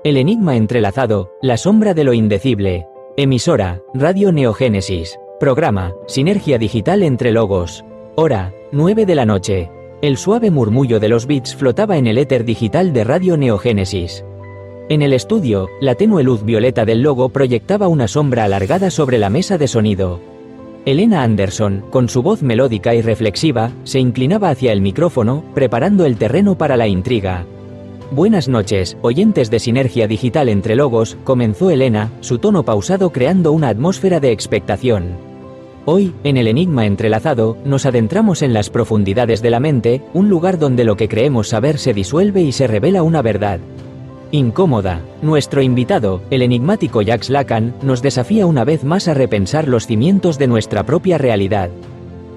El enigma entrelazado, la sombra de lo indecible. Emisora, Radio Neogénesis. Programa, Sinergia Digital entre Logos. Hora, 9 de la noche. El suave murmullo de los bits flotaba en el éter digital de Radio Neogénesis. En el estudio, la tenue luz violeta del logo proyectaba una sombra alargada sobre la mesa de sonido. Elena Anderson, con su voz melódica y reflexiva, se inclinaba hacia el micrófono, preparando el terreno para la intriga. Buenas noches, oyentes de Sinergia Digital entre Logos, comenzó Elena, su tono pausado creando una atmósfera de expectación. Hoy, en el enigma entrelazado, nos adentramos en las profundidades de la mente, un lugar donde lo que creemos saber se disuelve y se revela una verdad incómoda. Nuestro invitado, el enigmático Jacques Lacan, nos desafía una vez más a repensar los cimientos de nuestra propia realidad.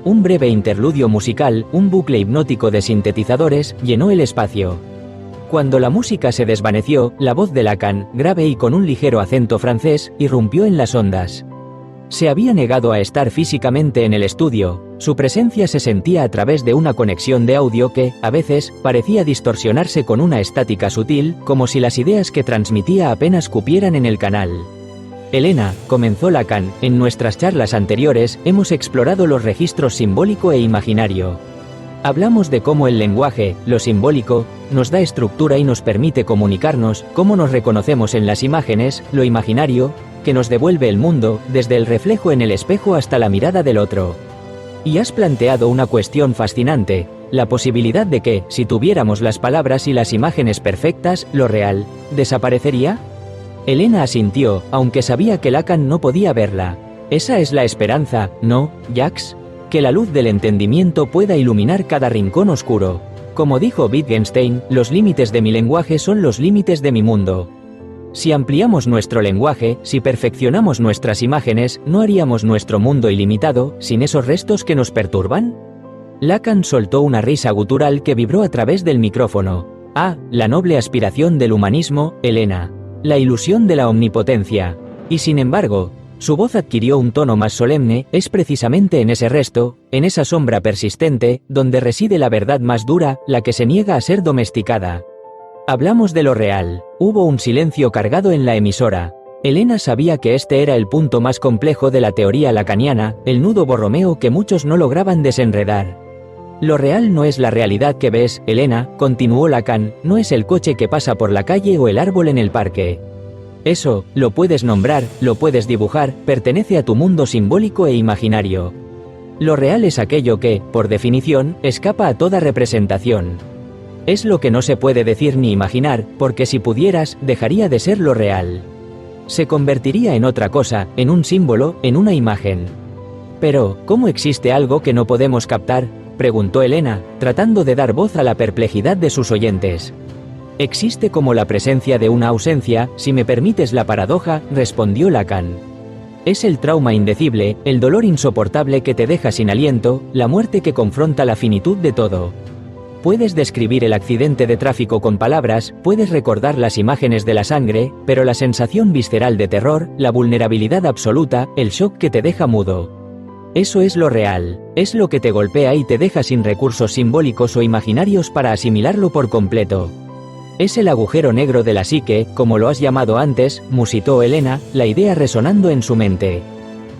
Un breve interludio musical, un bucle hipnótico de sintetizadores, llenó el espacio. Cuando la música se desvaneció, la voz de Lacan, grave y con un ligero acento francés, irrumpió en las ondas. Se había negado a estar físicamente en el estudio, su presencia se sentía a través de una conexión de audio que, a veces, parecía distorsionarse con una estática sutil, como si las ideas que transmitía apenas cupieran en el canal. Elena, comenzó Lacan, en nuestras charlas anteriores, hemos explorado los registros simbólico e imaginario. Hablamos de cómo el lenguaje, lo simbólico, nos da estructura y nos permite comunicarnos, cómo nos reconocemos en las imágenes, lo imaginario, que nos devuelve el mundo, desde el reflejo en el espejo hasta la mirada del otro. Y has planteado una cuestión fascinante, la posibilidad de que, si tuviéramos las palabras y las imágenes perfectas, lo real, ¿desaparecería? Elena asintió, aunque sabía que Lacan no podía verla. Esa es la esperanza, ¿no, Jacques? Que la luz del entendimiento pueda iluminar cada rincón oscuro. Como dijo Wittgenstein, los límites de mi lenguaje son los límites de mi mundo. Si ampliamos nuestro lenguaje, si perfeccionamos nuestras imágenes, ¿no haríamos nuestro mundo ilimitado, sin esos restos que nos perturban? Lacan soltó una risa gutural que vibró a través del micrófono. Ah, la noble aspiración del humanismo, Elena. La ilusión de la omnipotencia. Y sin embargo, su voz adquirió un tono más solemne, es precisamente en ese resto, en esa sombra persistente, donde reside la verdad más dura, la que se niega a ser domesticada. Hablamos de lo real. Hubo un silencio cargado en la emisora. Elena sabía que este era el punto más complejo de la teoría lacaniana, el nudo borromeo que muchos no lograban desenredar. Lo real no es la realidad que ves, Elena, continuó Lacan, no es el coche que pasa por la calle o el árbol en el parque. Eso, lo puedes nombrar, lo puedes dibujar, pertenece a tu mundo simbólico e imaginario. Lo real es aquello que, por definición, escapa a toda representación. Es lo que no se puede decir ni imaginar, porque si pudieras, dejaría de ser lo real. Se convertiría en otra cosa, en un símbolo, en una imagen. Pero, ¿cómo existe algo que no podemos captar?, preguntó Elena, tratando de dar voz a la perplejidad de sus oyentes. Existe como la presencia de una ausencia, si me permites la paradoja, respondió Lacan. Es el trauma indecible, el dolor insoportable que te deja sin aliento, la muerte que confronta la finitud de todo. Puedes describir el accidente de tráfico con palabras, puedes recordar las imágenes de la sangre, pero la sensación visceral de terror, la vulnerabilidad absoluta, el shock que te deja mudo. Eso es lo real, es lo que te golpea y te deja sin recursos simbólicos o imaginarios para asimilarlo por completo. Es el agujero negro de la psique, como lo has llamado antes, musitó Elena, la idea resonando en su mente.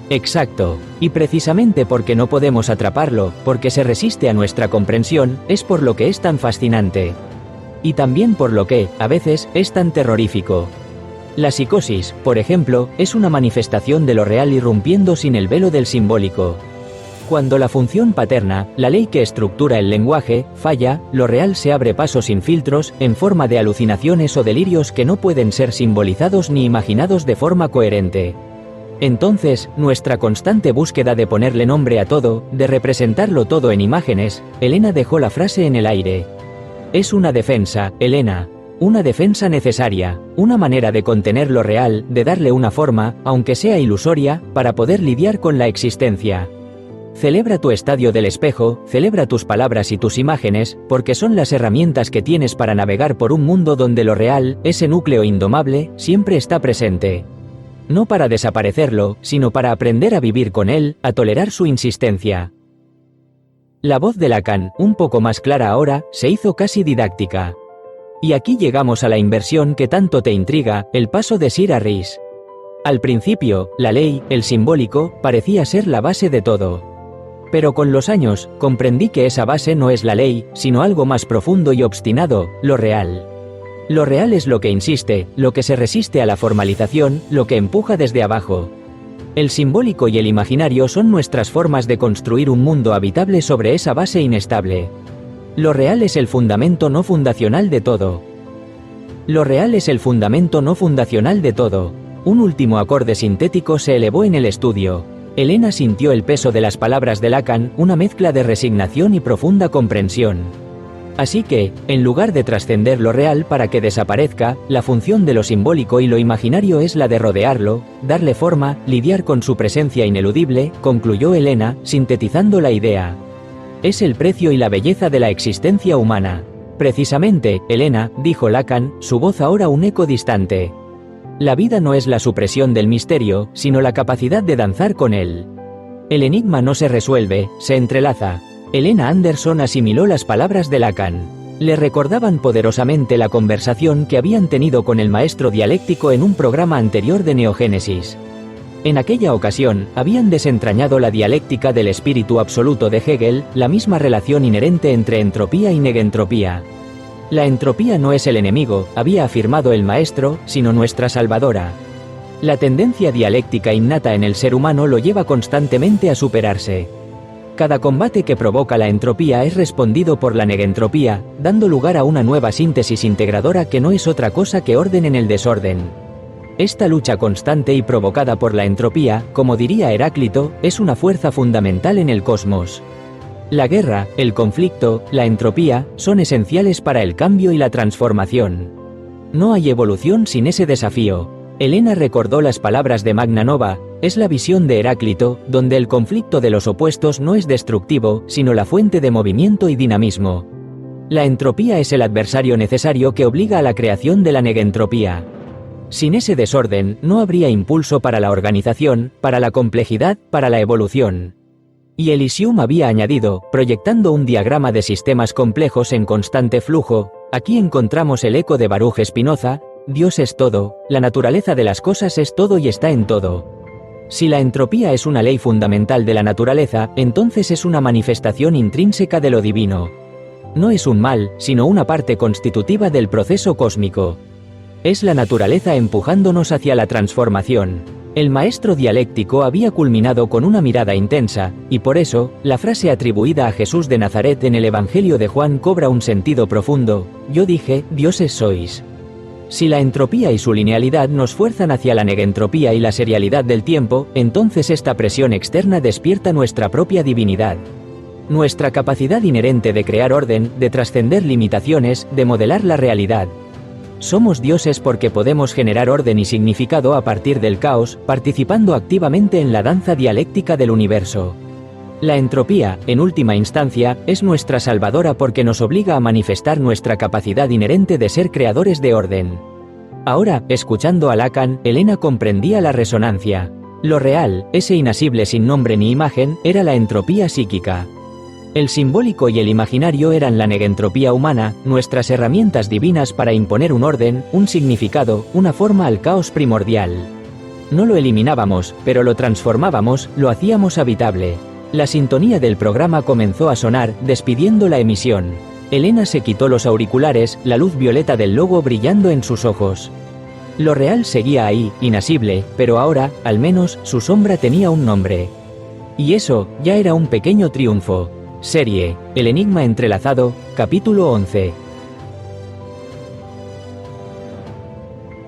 Exacto, y precisamente porque no podemos atraparlo, porque se resiste a nuestra comprensión, es por lo que es tan fascinante. Y también por lo que, a veces, es tan terrorífico. La psicosis, por ejemplo, es una manifestación de lo real irrumpiendo sin el velo del simbólico. Cuando la función paterna, la ley que estructura el lenguaje, falla, lo real se abre paso sin filtros, en forma de alucinaciones o delirios que no pueden ser simbolizados ni imaginados de forma coherente. Entonces, nuestra constante búsqueda de ponerle nombre a todo, de representarlo todo en imágenes, Elena dejó la frase en el aire. Es una defensa, Elena. Una defensa necesaria, una manera de contener lo real, de darle una forma, aunque sea ilusoria, para poder lidiar con la existencia. Celebra tu estadio del espejo, celebra tus palabras y tus imágenes, porque son las herramientas que tienes para navegar por un mundo donde lo real, ese núcleo indomable, siempre está presente. No para desaparecerlo, sino para aprender a vivir con él, a tolerar su insistencia. La voz de Lacan, un poco más clara ahora, se hizo casi didáctica. Y aquí llegamos a la inversión que tanto te intriga, el paso de Sir a Ris. Al principio, la ley, el simbólico, parecía ser la base de todo. Pero con los años, comprendí que esa base no es la ley, sino algo más profundo y obstinado, lo real. Lo real es lo que insiste, lo que se resiste a la formalización, lo que empuja desde abajo. El simbólico y el imaginario son nuestras formas de construir un mundo habitable sobre esa base inestable. Lo real es el fundamento no fundacional de todo. Lo real es el fundamento no fundacional de todo. Un último acorde sintético se elevó en el estudio. Elena sintió el peso de las palabras de Lacan, una mezcla de resignación y profunda comprensión. Así que, en lugar de trascender lo real para que desaparezca, la función de lo simbólico y lo imaginario es la de rodearlo, darle forma, lidiar con su presencia ineludible, concluyó Elena, sintetizando la idea. Es el precio y la belleza de la existencia humana. Precisamente, Elena, dijo Lacan, su voz ahora un eco distante. La vida no es la supresión del misterio, sino la capacidad de danzar con él. El enigma no se resuelve, se entrelaza. Elena Anderson asimiló las palabras de Lacan. Le recordaban poderosamente la conversación que habían tenido con el maestro dialéctico en un programa anterior de Neogénesis. En aquella ocasión, habían desentrañado la dialéctica del espíritu absoluto de Hegel, la misma relación inherente entre entropía y negentropía. La entropía no es el enemigo, había afirmado el maestro, sino nuestra salvadora. La tendencia dialéctica innata en el ser humano lo lleva constantemente a superarse. Cada combate que provoca la entropía es respondido por la negentropía, dando lugar a una nueva síntesis integradora que no es otra cosa que orden en el desorden. Esta lucha constante y provocada por la entropía, como diría Heráclito, es una fuerza fundamental en el cosmos. La guerra, el conflicto, la entropía, son esenciales para el cambio y la transformación. No hay evolución sin ese desafío. Elena recordó las palabras de Magna Nova, es la visión de Heráclito, donde el conflicto de los opuestos no es destructivo, sino la fuente de movimiento y dinamismo. La entropía es el adversario necesario que obliga a la creación de la negentropía. Sin ese desorden, no habría impulso para la organización, para la complejidad, para la evolución. Y Elysium había añadido, proyectando un diagrama de sistemas complejos en constante flujo, aquí encontramos el eco de Baruch Spinoza, Dios es todo, la naturaleza de las cosas es todo y está en todo. Si la entropía es una ley fundamental de la naturaleza, entonces es una manifestación intrínseca de lo divino. No es un mal, sino una parte constitutiva del proceso cósmico. Es la naturaleza empujándonos hacia la transformación. El maestro dialéctico había culminado con una mirada intensa, y por eso, la frase atribuida a Jesús de Nazaret en el Evangelio de Juan cobra un sentido profundo, yo dije, dioses sois. Si la entropía y su linealidad nos fuerzan hacia la negentropía y la serialidad del tiempo, entonces esta presión externa despierta nuestra propia divinidad. Nuestra capacidad inherente de crear orden, de trascender limitaciones, de modelar la realidad. Somos dioses porque podemos generar orden y significado a partir del caos, participando activamente en la danza dialéctica del universo. La entropía, en última instancia, es nuestra salvadora porque nos obliga a manifestar nuestra capacidad inherente de ser creadores de orden. Ahora, escuchando a Lacan, Elena comprendía la resonancia. Lo real, ese inasible sin nombre ni imagen, era la entropía psíquica. El simbólico y el imaginario eran la negentropía humana, nuestras herramientas divinas para imponer un orden, un significado, una forma al caos primordial. No lo eliminábamos, pero lo transformábamos, lo hacíamos habitable. La sintonía del programa comenzó a sonar, despidiendo la emisión. Elena se quitó los auriculares, la luz violeta del logo brillando en sus ojos. Lo real seguía ahí, inasible, pero ahora, al menos, su sombra tenía un nombre. Y eso, ya era un pequeño triunfo. Serie, El enigma entrelazado, capítulo 11.